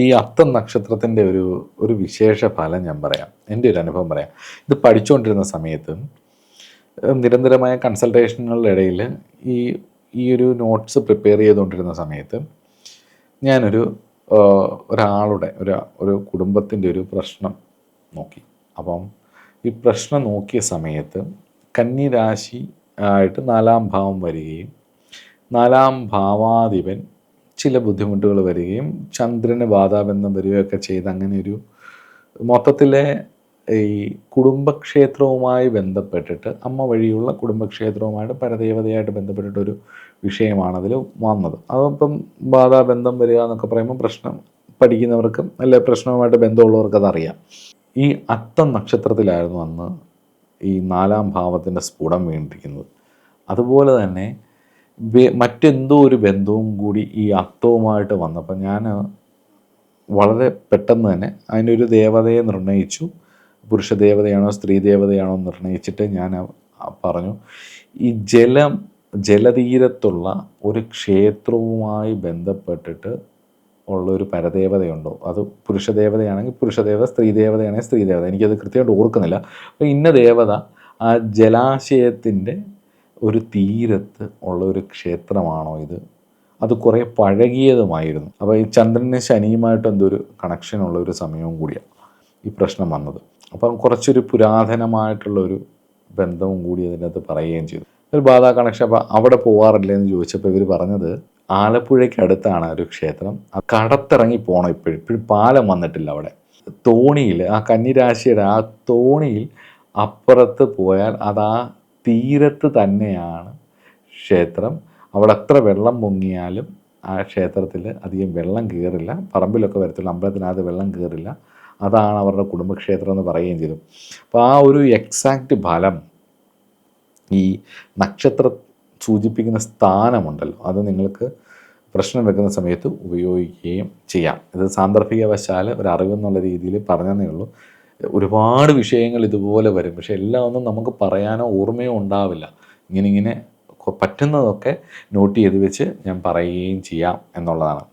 ഈ അത്തം നക്ഷത്രത്തിൻ്റെ ഒരു വിശേഷ ഫലം ഞാൻ പറയാം. എൻ്റെ ഒരു അനുഭവം പറയാം. ഇത് പഠിച്ചുകൊണ്ടിരുന്ന സമയത്ത് നിരന്തരമായ കൺസൾട്ടേഷനുകളുടെ ഇടയിൽ ഈ ഈ ഒരു നോട്ട്സ് പ്രിപ്പയർ ചെയ്തുകൊണ്ടിരുന്ന സമയത്ത് ഞാനൊരു ഒരാളുടെ ഒരു കുടുംബത്തിൻ്റെ ഒരു പ്രശ്നം നോക്കി. അപ്പം ഈ പ്രശ്നം നോക്കിയ സമയത്ത് കന്നി രാശി ആയിട്ട് 4-ാം ഭാവം വരികയും 4-ാം ഭാവാധിപൻ ചില ബുദ്ധിമുട്ടുകൾ വരികയും ചന്ദ്രന് ബാധാബന്ധം വരികയൊക്കെ ചെയ്ത് അങ്ങനെ ഒരു മൊത്തത്തിലെ ഈ കുടുംബക്ഷേത്രവുമായി ബന്ധപ്പെട്ടിട്ട് അമ്മ വഴിയുള്ള കുടുംബക്ഷേത്രവുമായിട്ട് പരദേവതയായിട്ട് ബന്ധപ്പെട്ടിട്ടൊരു വിഷയമാണതിൽ വന്നത്. അതിപ്പം ബാധാബന്ധം വരിക എന്നൊക്കെ പറയുമ്പോൾ പ്രശ്നം പഠിക്കുന്നവർക്കും അല്ലെ പ്രശ്നവുമായിട്ട് ബന്ധമുള്ളവർക്ക് അതറിയാം. ഈ അത്തം നക്ഷത്രത്തിലായിരുന്നു അന്ന് ഈ 4-ാം ഭാവത്തിൻ്റെ സ്ഫുടം വീണിരിക്കുന്നത്. അതുപോലെ തന്നെ മറ്റെന്തോ ഒരു ബന്ധവും കൂടി ഈ അത്തവുമായിട്ട് വന്നപ്പോൾ ഞാൻ വളരെ പെട്ടെന്ന് തന്നെ അതിനൊരു ദേവതയെ നിർണയിച്ചു. പുരുഷ ദേവതയാണോ സ്ത്രീ ദേവതയാണോ നിർണയിച്ചിട്ട് ഞാൻ പറഞ്ഞു, ഈ ജലതീരത്തുള്ള ഒരു ക്ഷേത്രവുമായി ബന്ധപ്പെട്ടിട്ട് ഉള്ളൊരു പരദേവതയുണ്ടോ, അത് പുരുഷ ദേവതയാണെങ്കിൽ പുരുഷ ദേവത, സ്ത്രീ ദേവതയാണെങ്കിൽ സ്ത്രീ ദേവത, എനിക്കത് കൃത്യമായിട്ട് ഓർക്കുന്നില്ല. അപ്പോൾ ഇന്ന ദേവത ആ ജലാശയത്തിൻ്റെ ഒരു തീരത്ത് ഉള്ള ഒരു ക്ഷേത്രമാണോ ഇത്, അത് കുറേ പഴകിയതുമായിരുന്നു. അപ്പോൾ ഈ ചന്ദ്രന് ശനിയുമായിട്ട് എന്തോ ഒരു കണക്ഷനുള്ള ഒരു സമയവും കൂടിയാണ് ഈ പ്രശ്നം വന്നത്. അപ്പം കുറച്ചൊരു പുരാതനമായിട്ടുള്ളൊരു ബന്ധവും കൂടി അതിനകത്ത് പറയുകയും ചെയ്തു. ഒരു ബാധാ കണക്ഷൻ. അപ്പോൾ അവിടെ പോകാറില്ലേ എന്ന് ചോദിച്ചപ്പോൾ ഇവർ പറഞ്ഞത് ആലപ്പുഴയ്ക്ക് അടുത്താണ് ഒരു ക്ഷേത്രം. കടത്തിറങ്ങി പോകണം. ഇപ്പോഴും പാലം വന്നിട്ടില്ല അവിടെ. തോണിയിൽ ആ കന്നിരാശിയുടെ ആ തോണിയിൽ അപ്പുറത്ത് പോയാൽ അത് ആ തീരത്ത് തന്നെയാണ് ക്ഷേത്രം. അവിടെ എത്ര വെള്ളം പൊങ്ങിയാലും ആ ക്ഷേത്രത്തിൽ അധികം വെള്ളം കയറില്ല. പറമ്പിലൊക്കെ വരത്തുള്ളൂ, അമ്പലത്തിനകത്ത് വെള്ളം കയറില്ല. അതാണ് അവരുടെ കുടുംബക്ഷേത്രം എന്ന് പറയുകയും ചെയ്തു. അപ്പോൾ ആ ഒരു എക്സാക്റ്റ് ഫലം ഈ നക്ഷത്രം സൂചിപ്പിക്കുന്ന സ്ഥാനമുണ്ടല്ലോ, അത് നിങ്ങൾക്ക് പ്രശ്നം വെക്കുന്ന സമയത്ത് ഉപയോഗിക്കുകയും ചെയ്യാം. ഇത് സാന്ദർഭികവശാൽ ഒരു അറിവെന്നുള്ള രീതിയിൽ പറഞ്ഞതേ ഉള്ളൂ. ഒരുപാട് വിഷയങ്ങൾ ഇതുപോലെ വരും, പക്ഷെ എല്ലാം ഒന്നും നമുക്ക് പറയാനോ ഓർമ്മയോ ഉണ്ടാവില്ല. ഇങ്ങനെ പറ്റുന്നതൊക്കെ നോട്ട് ചെയ്ത് വെച്ച് ഞാൻ പറയുകയും ചെയ്യാം എന്നുള്ളതാണ്.